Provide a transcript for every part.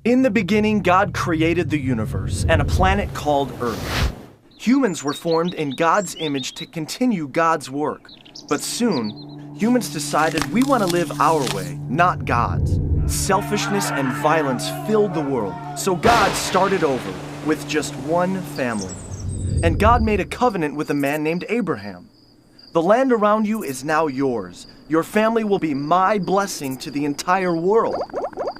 In the beginning, God created the universe and a planet called Earth. Humans were formed in God's image to continue God's work. But soon, humans decided we want to live our way, not God's. Selfishness and violence filled the world, so God started over with just one family. And God made a covenant with a man named Abraham. The land around you is now yours. Your family will be my blessing to the entire world.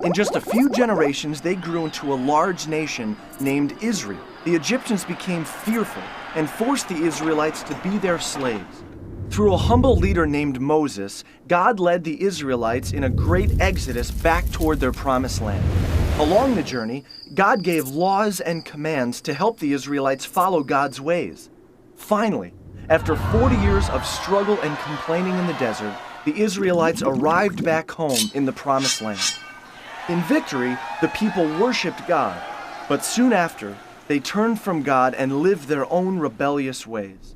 In just a few generations, they grew into a large nation named Israel. The Egyptians became fearful and forced the Israelites to be their slaves. Through a humble leader named Moses, God led the Israelites in a great exodus back toward their promised land. Along the journey, God gave laws and commands to help the Israelites follow God's ways. Finally, after 40 years of struggle and complaining in the desert, the Israelites arrived back home in the promised land. In victory, the people worshipped God, but soon after, they turned from God and lived their own rebellious ways.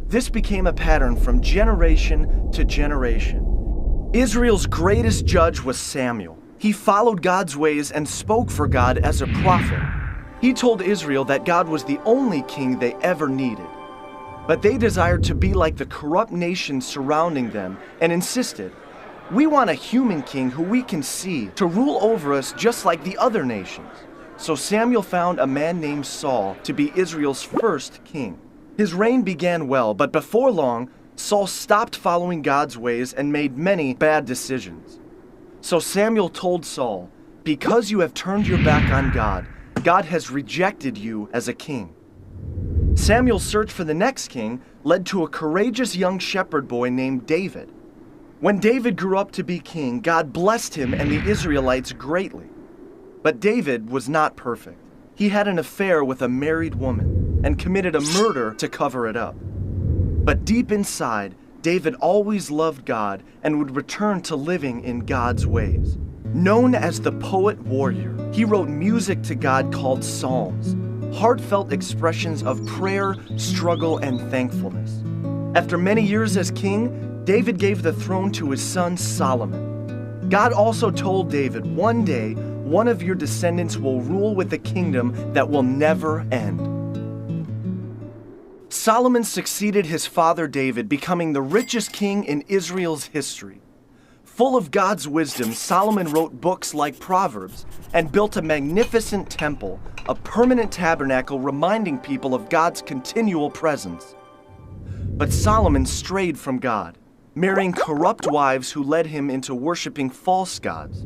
This became a pattern from generation to generation. Israel's greatest judge was Samuel. He followed God's ways and spoke for God as a prophet. He told Israel that God was the only king they ever needed. But they desired to be like the corrupt nations surrounding them and insisted, "We want a human king who we can see to rule over us just like the other nations." So Samuel found a man named Saul to be Israel's first king. His reign began well, but before long, Saul stopped following God's ways and made many bad decisions. So Samuel told Saul, "Because you have turned your back on God, God has rejected you as a king." Samuel's search for the next king led to a courageous young shepherd boy named David. When David grew up to be king, God blessed him and the Israelites greatly. But David was not perfect. He had an affair with a married woman and committed a murder to cover it up. But deep inside, David always loved God and would return to living in God's ways. Known as the poet warrior, he wrote music to God called psalms, heartfelt expressions of prayer, struggle, and thankfulness. After many years as king, David gave the throne to his son Solomon. God also told David, "One day, one of your descendants will rule with a kingdom that will never end." Solomon succeeded his father David, becoming the richest king in Israel's history. Full of God's wisdom, Solomon wrote books like Proverbs and built a magnificent temple, a permanent tabernacle reminding people of God's continual presence. But Solomon strayed from God, marrying corrupt wives who led him into worshiping false gods.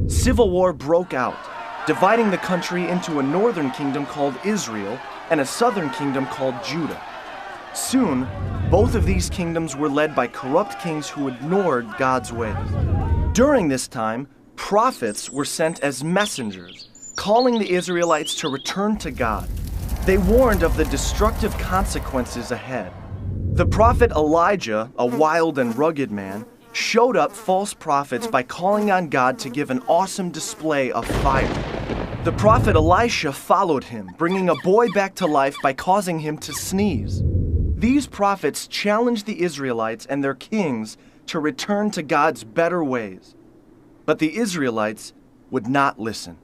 Civil war broke out, dividing the country into a northern kingdom called Israel and a southern kingdom called Judah. Soon, both of these kingdoms were led by corrupt kings who ignored God's ways. During this time, prophets were sent as messengers, calling the Israelites to return to God. They warned of the destructive consequences ahead. The prophet Elijah, a wild and rugged man, showed up false prophets by calling on God to give an awesome display of fire. The prophet Elisha followed him, bringing a boy back to life by causing him to sneeze. These prophets challenged the Israelites and their kings to return to God's better ways. But the Israelites would not listen.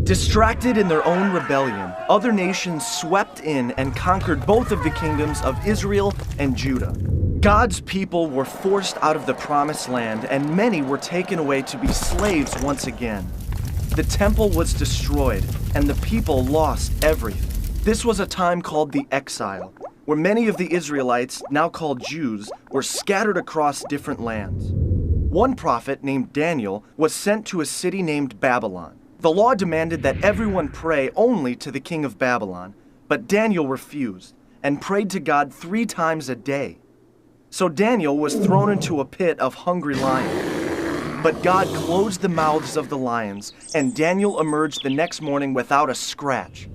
Distracted in their own rebellion, other nations swept in and conquered both of the kingdoms of Israel and Judah. God's people were forced out of the promised land, and many were taken away to be slaves once again. The temple was destroyed, and the people lost everything. This was a time called the exile, where many of the Israelites, now called Jews, were scattered across different lands. One prophet named Daniel was sent to a city named Babylon. The law demanded that everyone pray only to the king of Babylon, but Daniel refused and prayed to God 3 times a day. So Daniel was thrown into a pit of hungry lions. But God closed the mouths of the lions, and Daniel emerged the next morning without a scratch.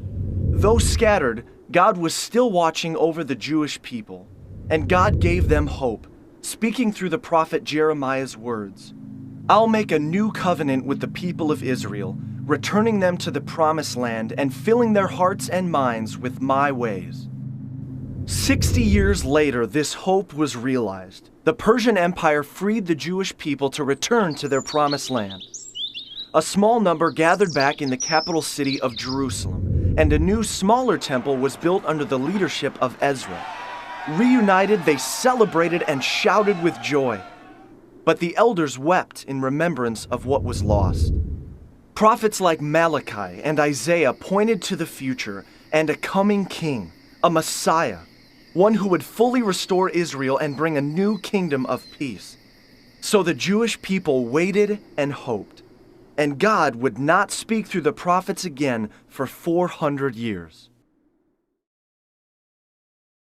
Though scattered, God was still watching over the Jewish people, and God gave them hope, speaking through the prophet Jeremiah's words. "I'll make a new covenant with the people of Israel, returning them to the promised land and filling their hearts and minds with my ways." 60 years later, this hope was realized. The Persian Empire freed the Jewish people to return to their promised land. a small number gathered back in the capital city of Jerusalem, and a new, smaller temple was built under the leadership of Ezra. Reunited, they celebrated and shouted with joy. But the elders wept in remembrance of what was lost. Prophets like Malachi and Isaiah pointed to the future and a coming king, a Messiah, one who would fully restore Israel and bring a new kingdom of peace. So the Jewish people waited and hoped, and God would not speak through the prophets again for 400 years.